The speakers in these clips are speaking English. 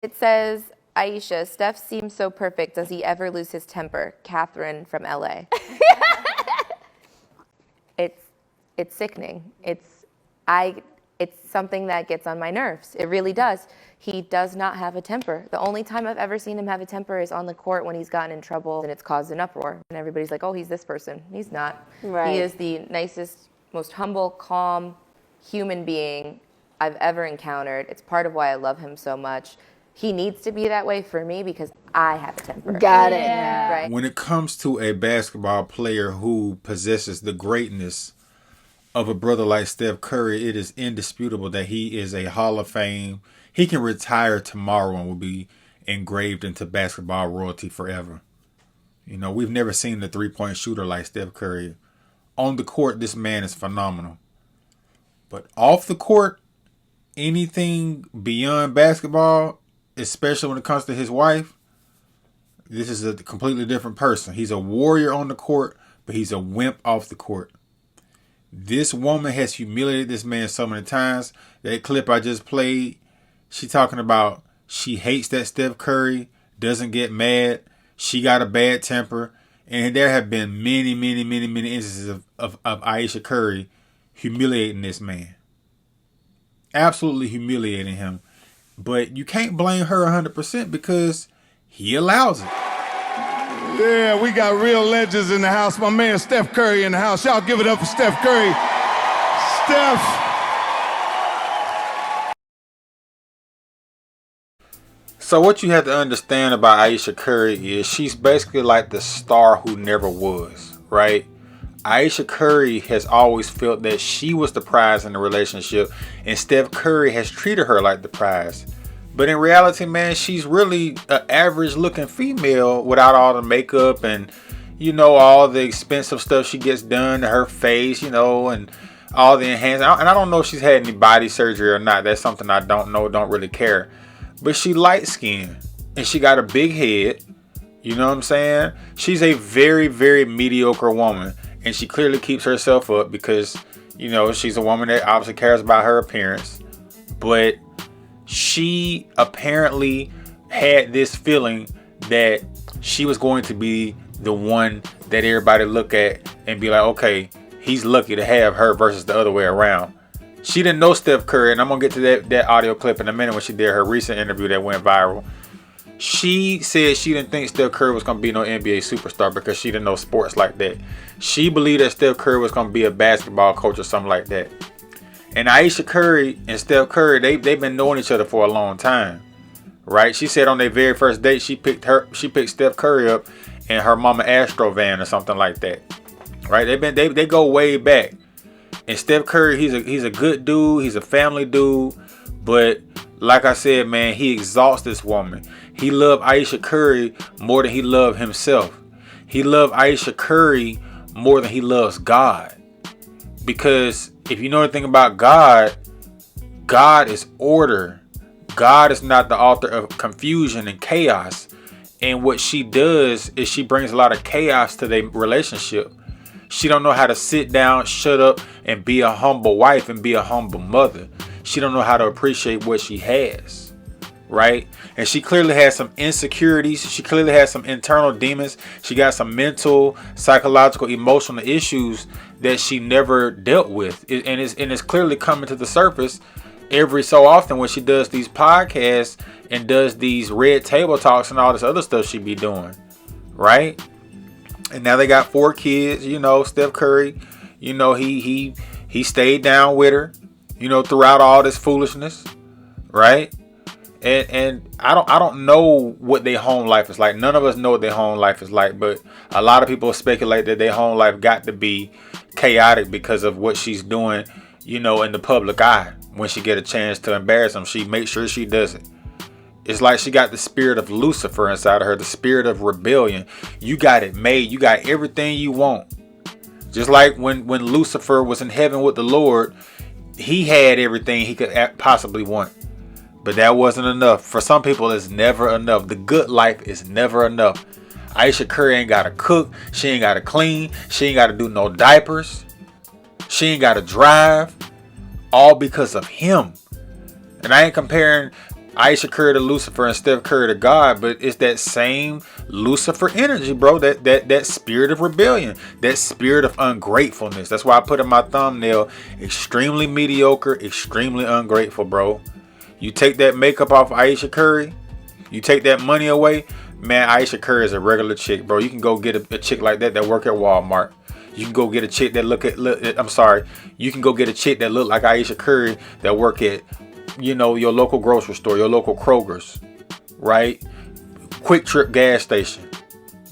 It says, Ayesha, Steph seems so perfect. Does he ever lose his temper? Catherine from LA. It's sickening. It's something that gets on my nerves. It really does. He does not have a temper. The only time I've ever seen him have a temper is on the court when he's gotten in trouble and it's caused an uproar. And everybody's like, oh, he's this person. He's not. Right. He is the nicest, most humble, calm human being I've ever encountered. It's part of why I love him so much. He needs to be that way for me because I have a temper. Got it. Yeah. Right? When it comes to a basketball player who possesses the greatness of a brother like Steph Curry, it is indisputable that he is a Hall of Fame. He can retire tomorrow and will be engraved into basketball royalty forever. You know, we've never seen a three-point shooter like Steph Curry. On the court, this man is phenomenal. But off the court, anything beyond basketball, especially when it comes to his wife, this is a completely different person. He's a warrior on the court, but he's a wimp off the court. This woman has humiliated this man so many times. That clip I just played, she talking about she hates that Steph Curry, doesn't get mad, she got a bad temper, and there have been many instances of Ayesha Curry humiliating this man. Absolutely humiliating him. But you can't blame her 100% because he allows it. Yeah, we got real legends in the house. My man Steph Curry in the house. Y'all give it up for Steph Curry. Steph. So what you have to understand about Ayesha Curry is she's basically like the star who never was, right? Ayesha Curry has always felt that she was the prize in the relationship, and Steph Curry has treated her like the prize. But in reality, man, she's really an average looking female without all the makeup and, you know, all the expensive stuff she gets done to her face, you know, and all the enhancements. And I don't know if she's had any body surgery or not. That's something I don't know, don't really care. But she light skinned and she got a big head. You know what I'm saying? She's a very mediocre woman, and she clearly keeps herself up because, you know, she's a woman that obviously cares about her appearance. But she apparently had this feeling that she was going to be the one that everybody look at and be like, okay, he's lucky to have her versus the other way around. She didn't know Steph Curry, and I'm going to get to that audio clip in a minute when she did her recent interview that went viral. She said she didn't think Steph Curry was going to be no NBA superstar because she didn't know sports like that. She believed that Steph Curry was going to be a basketball coach or something like that. And Ayesha Curry and Steph Curry, they've been knowing each other for a long time, right? She said on their very first date, she picked Steph Curry up in her mama Astro van or something like that, right? They go way back. And Steph Curry, he's a good dude, he's a family dude, but like I said, man, he exalts this woman. He loved Ayesha Curry more than he loved himself. He loved Ayesha Curry more than he loves God. Because if you know anything about God, God is order. God is not the author of confusion and chaos. And what she does is she brings a lot of chaos to their relationship. She don't know how to sit down, shut up, and be a humble wife and be a humble mother. She don't know how to appreciate what she has, right? And she clearly has some insecurities. She clearly has some internal demons. She got some mental, psychological, emotional issues that she never dealt with. And it's clearly coming to the surface every so often when she does these podcasts and does these red table talks and all this other stuff she be doing, right? And now they got 4 kids. You know, Steph Curry, you know, he stayed down with her, you know, throughout all this foolishness, right? And I don't know what their home life is like. None of us know what their home life is like, but a lot of people speculate that their home life got to be chaotic because of what she's doing, you know, in the public eye. When she get a chance to embarrass them, she makes sure she does it. It's like she got the spirit of Lucifer inside of her, the spirit of rebellion. You got it made. You got everything you want. Just like when Lucifer was in heaven with the Lord, he had everything he could possibly want. But that wasn't enough. For some people, it's never enough. The good life is never enough. Ayesha Curry ain't got to cook. She ain't got to clean. She ain't got to do no diapers. She ain't got to drive. All because of him. And I ain't comparing Ayesha Curry to Lucifer and Steph Curry to God, but it's that same Lucifer energy, bro. That spirit of rebellion, that spirit of ungratefulness. That's why I put in my thumbnail, extremely mediocre, extremely ungrateful, bro. You take that makeup off Ayesha Curry, you take that money away, man, Ayesha Curry is a regular chick, bro. You can go get a chick like that work at Walmart. You can go get a chick that you can go get a chick that look like Ayesha Curry that work at, you know, your local grocery store, your local Kroger's, right? Quick Trip gas station,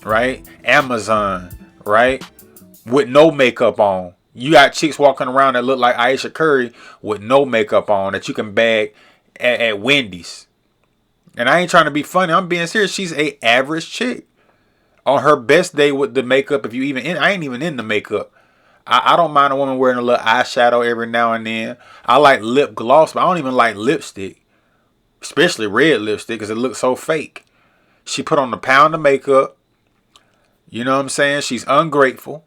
right? Amazon, right? With no makeup on. You got chicks walking around that look like Ayesha Curry with no makeup on that you can bag at Wendy's. And I ain't trying to be funny. I'm being serious. She's a average chick. On her best day with the makeup, if you even in, I ain't even in the makeup. I don't mind a woman wearing a little eyeshadow every now and then. I like lip gloss, but I don't even like lipstick. Especially red lipstick because it looks so fake. She put on a pound of makeup. You know what I'm saying? She's ungrateful.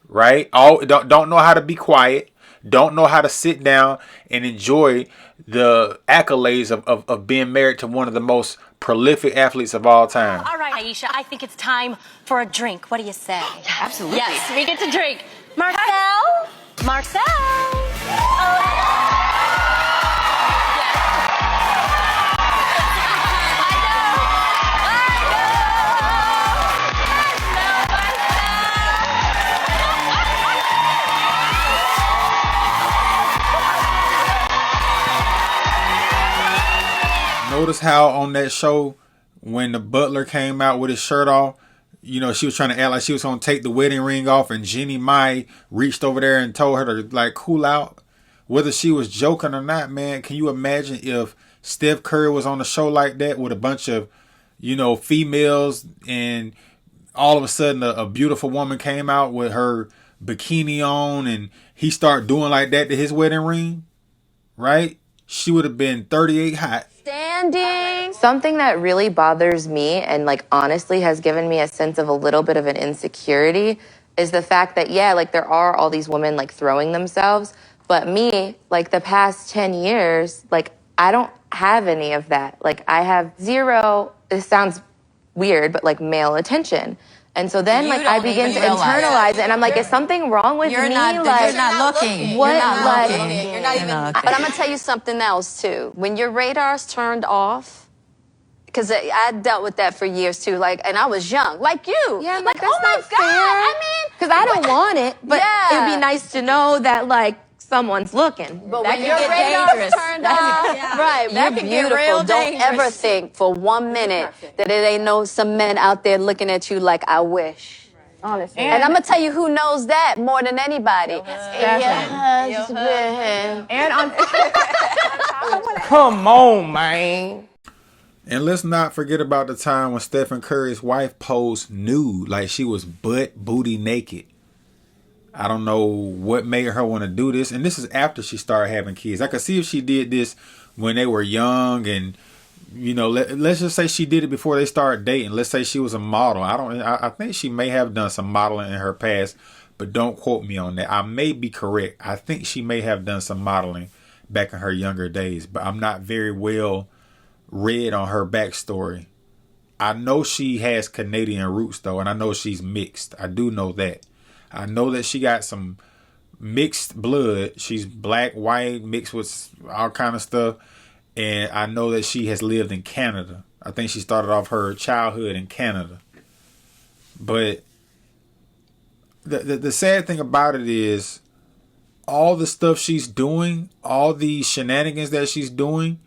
Right? Don't know how to be quiet. Don't know how to sit down and enjoy the accolades of being married to one of the most prolific athletes of all time. All right, Ayesha, I think it's time for a drink. What do you say? Absolutely. Yes, we get to drink. Marcel? Marcel? Notice how on that show, when the butler came out with his shirt off, you know, she was trying to act like she was going to take the wedding ring off, and Jeannie Mai reached over there and told her to, like, cool out. Whether she was joking or not, man, can you imagine if Steph Curry was on a show like that with a bunch of, you know, females, and all of a sudden a beautiful woman came out with her bikini on, and he started doing like that to his wedding ring, right? She would have been 38 hot. Standing. Something that really bothers me and like honestly has given me a sense of a little bit of an insecurity is the fact that, yeah, like there are all these women like throwing themselves, but me, like the past 10 years, like I don't have any of that. Like I have zero, this sounds weird, but like male attention. And so then, like, I begin to internalize it, and I'm like, is something wrong with me? You're not looking. What? You're not Like, looking. You're not even. But I'm gonna tell you something else too. When your radar's turned off, because I dealt with that for years too. Like, and I was young, like you. Yeah, like that's oh my not God. fair. I mean, because I don't want it, but Yeah. it'd be nice to know that, like, someone's looking. but That when can your get radar's dangerous. turned off, right? That can get real. Don't ever think for 1 minute that it ain't some men out there looking at you like I wish. Honestly. And I'm gonna tell you who knows that more than anybody. Your husband. And on Come on, man. And let's not forget about the time when Stephen Curry's wife posed nude, like she was butt booty naked. I don't know what made her want to do this. And this is after she started having kids. I could see if she did this when they were young and, you know, let's just say she did it before they started dating. Let's say she was a model. I think she may have done some modeling in her past, but don't quote me on that. I may be correct. I think she may have done some modeling back in her younger days, but I'm not very well read on her backstory. I know she has Canadian roots though, and I know she's mixed. I do know that. I know that she got some mixed blood. She's black, white, mixed with all kind of stuff. And I know that she has lived in Canada. I think she started off her childhood in Canada. But the sad thing about it is all the stuff she's doing, all the shenanigans that she's doing,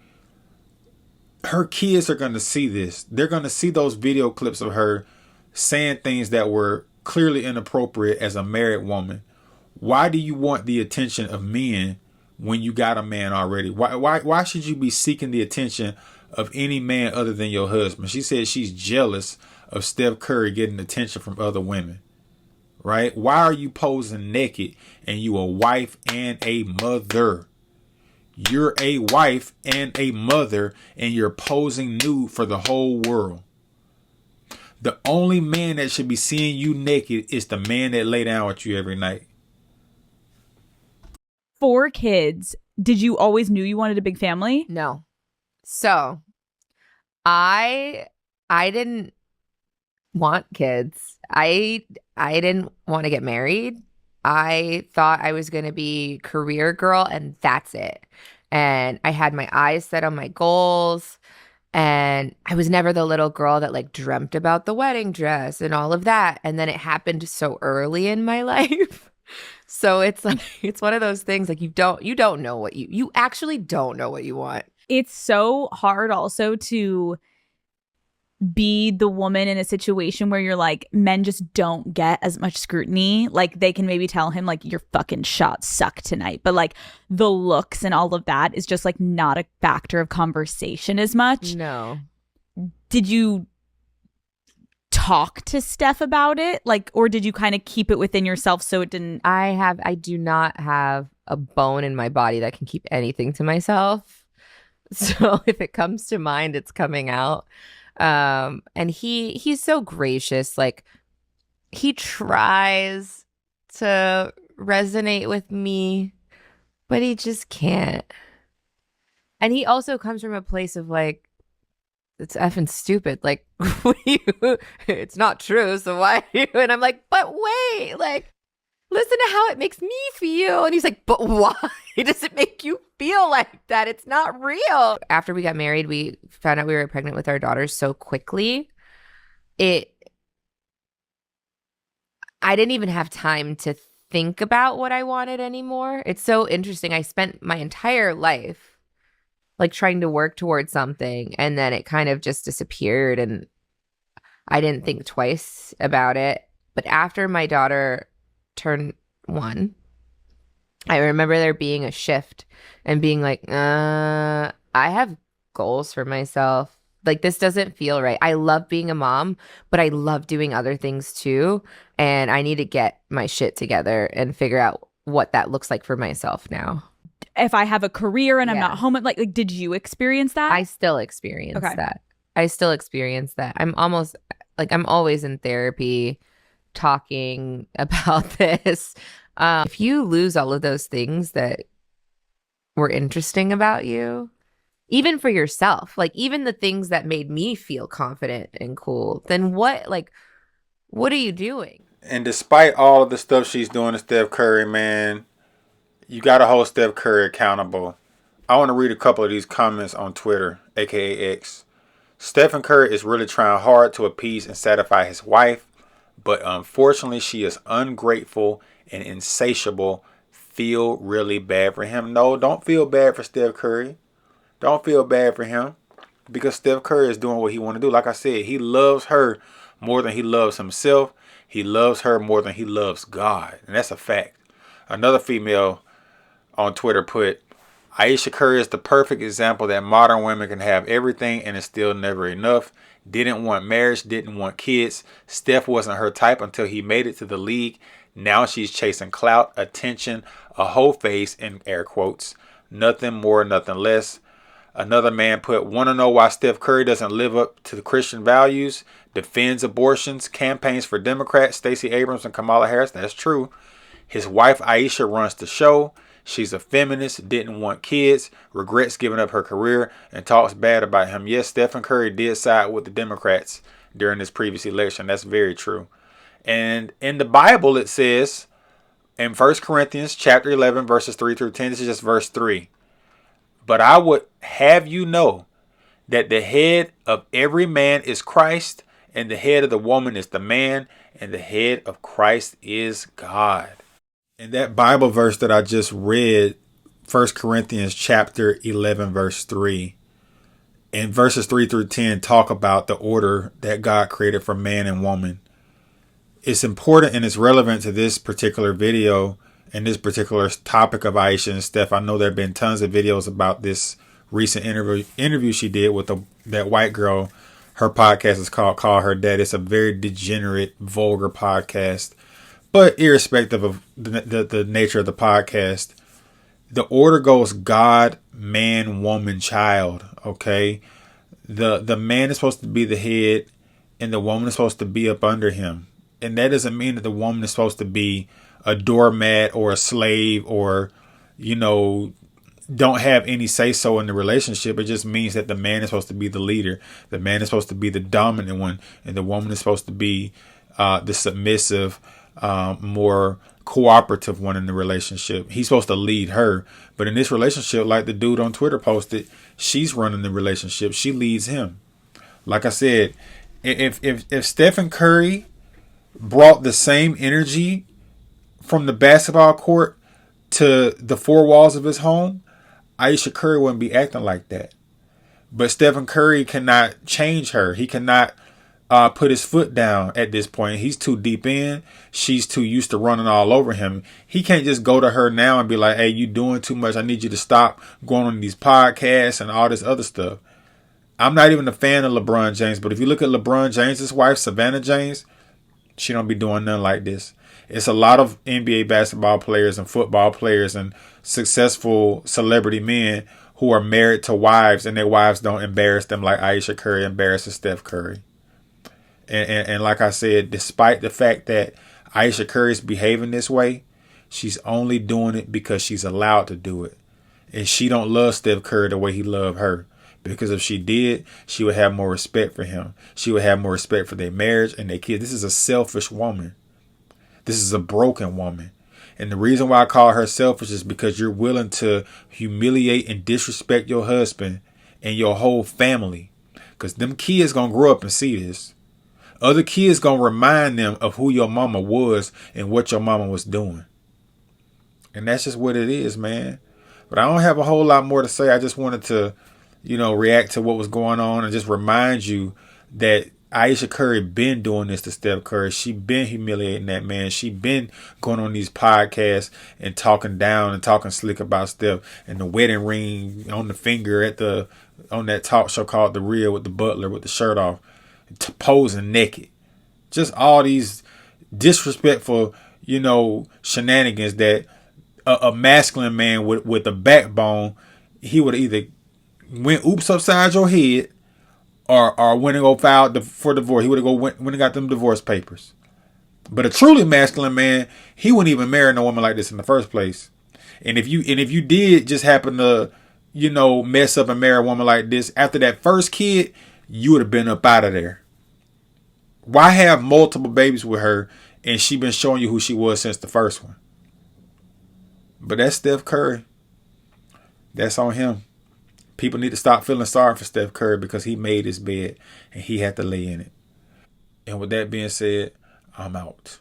her kids are going to see this. They're going to see those video clips of her saying things that were clearly inappropriate as a married woman. Why do you want the attention of men when you got a man already? Why should you be seeking the attention of any man other than your husband? She said she's jealous of Steph Curry getting attention from other women. Right? Why are you posing naked and you a wife and a mother? You're a wife and a mother and you're posing nude for the whole world. The only man that should be seeing you naked is the man that lay down with you every night. 4 kids. Did you always knew you wanted a big family? No. So I didn't want kids. I didn't want to get married. I thought I was going to be career girl and that's it. And I had my eyes set on my goals. And I was never the little girl that like dreamt about the wedding dress and all of that. And then it happened so early in my life. So it's like it's one of those things like you don't know what you actually don't know what you want. It's so hard also to be the woman in a situation where you're like, men just don't get as much scrutiny. Like they can maybe tell him like your fucking shots suck tonight, but like the looks and all of that is just like not a factor of conversation as much. No. Did you talk to Steph about it? Like, or did you kind of keep it within yourself so it didn't? I do not have a bone in my body that can keep anything to myself. So if it comes to mind, it's coming out. And he's so gracious. Like he tries to resonate with me, but he just can't. And he also comes from a place of like, it's effing stupid. Like, it's not true. So why are you? And I'm like, but wait, like, listen to how it makes me feel. And he's like, but why does it make you feel like that? It's not real. After we got married, we found out we were pregnant with our daughters so quickly. I didn't even have time to think about what I wanted anymore. It's so interesting. I spent my entire life like trying to work towards something, and then it kind of just disappeared, and I didn't think twice about it. But after my daughter turned 1, I remember there being a shift and being like, I have goals for myself. Like, this doesn't feel right. I love being a mom, but I love doing other things too. And I need to get my shit together and figure out what that looks like for myself now. If I have a career and I'm not home, like did you experience that? I still experience that. I still experience that. I'm always in therapy talking about this. If you lose all of those things that were interesting about you, even for yourself, like even the things that made me feel confident and cool, then what are you doing? And despite all of the stuff she's doing to Steph Curry, man, you got to hold Steph Curry accountable. I want to read a couple of these comments on Twitter, aka X. Stephen Curry is really trying hard to appease and satisfy his wife, but unfortunately she is ungrateful and insatiable. Feel really bad for him. No, don't feel bad for Steph Curry. Don't feel bad for him, because Steph Curry is doing what he want to do. Like I said, he loves her more than he loves himself. He loves her more than he loves God, and that's a fact. Another female on Twitter put, Ayesha Curry is the perfect example that modern women can have everything and it's still never enough. Didn't want marriage, didn't want kids. Steph wasn't her type until he made it to the league. Now she's chasing clout, attention, a whole face in air quotes. Nothing more, nothing less. Another man put, want to know why Steph Curry doesn't live up to the Christian values, defends abortions, campaigns for Democrats, Stacey Abrams and Kamala Harris. That's true. His wife Ayesha runs the show. She's a feminist, didn't want kids, regrets giving up her career, and talks bad about him. Yes, Stephen Curry did side with the Democrats during this previous election. That's very true. And in the Bible, it says in 1 Corinthians chapter 11, verses 3 through 10, this is just verse 3. But I would have you know that the head of every man is Christ, and the head of the woman is the man, and the head of Christ is God. In that Bible verse that I just read, 1 Corinthians chapter 11, verse 3, and verses 3 through 10 talk about the order that God created for man and woman. It's important and it's relevant to this particular video and this particular topic of Ayesha and Steph. I know there have been tons of videos about this recent interview she did with that white girl. Her podcast is called Call Her Dad. It's a very degenerate, vulgar podcast. But irrespective of the nature of the podcast, the order goes God, man, woman, child. Okay, the man is supposed to be the head, and the woman is supposed to be up under him. And that doesn't mean that the woman is supposed to be a doormat or a slave or, don't have any say-so in the relationship. It just means that the man is supposed to be the leader. The man is supposed to be the dominant one, and the woman is supposed to be the submissive, more cooperative one in the relationship. He's supposed to lead her. But in this relationship, like the dude on Twitter posted, she's running the relationship. She leads him. Like I said, if Stephen Curry brought the same energy from the basketball court to the four walls of his home, Ayesha Curry wouldn't be acting like that. But Stephen Curry cannot change her. He cannot put his foot down at this point. He's too deep in. She's too used to running all over him. He can't just go to her now and be like, hey, you doing too much. I need you to stop going on these podcasts and all this other stuff. I'm not even a fan of LeBron James, but if you look at LeBron James' wife, Savannah James, she don't be doing nothing like this. It's a lot of NBA basketball players and football players and successful celebrity men who are married to wives, and their wives don't embarrass them like Ayesha Curry embarrasses Steph Curry. And like I said, despite the fact that Ayesha Curry is behaving this way, she's only doing it because she's allowed to do it. And she don't love Steph Curry the way he loved her. Because if she did, she would have more respect for him. She would have more respect for their marriage and their kids. This is a selfish woman. This is a broken woman. And the reason why I call her selfish is because you're willing to humiliate and disrespect your husband and your whole family. Because them kids going to grow up and see this. Other kids going to remind them of who your mama was and what your mama was doing. And that's just what it is, man. But I don't have a whole lot more to say. I just wanted to, react to what was going on and just remind you that Ayesha Curry been doing this to Steph Curry. She been humiliating that man. She been going on these podcasts and talking down and talking slick about Steph, and the wedding ring on the finger on that talk show called The Real with the butler with the shirt off, posing naked. Just all these disrespectful, shenanigans that a masculine man with a backbone, he would either went oops upside your head or went and go file for divorce. He would have went and got them divorce papers. But a truly masculine man, he wouldn't even marry no woman like this in the first place. And if you did just happen to, mess up and marry a woman like this after that first kid, you would have been up out of there. Why have multiple babies with her and she been showing you who she was since the first one? But that's Steph Curry. That's on him. People need to stop feeling sorry for Steph Curry because he made his bed and he had to lay in it. And with that being said, I'm out.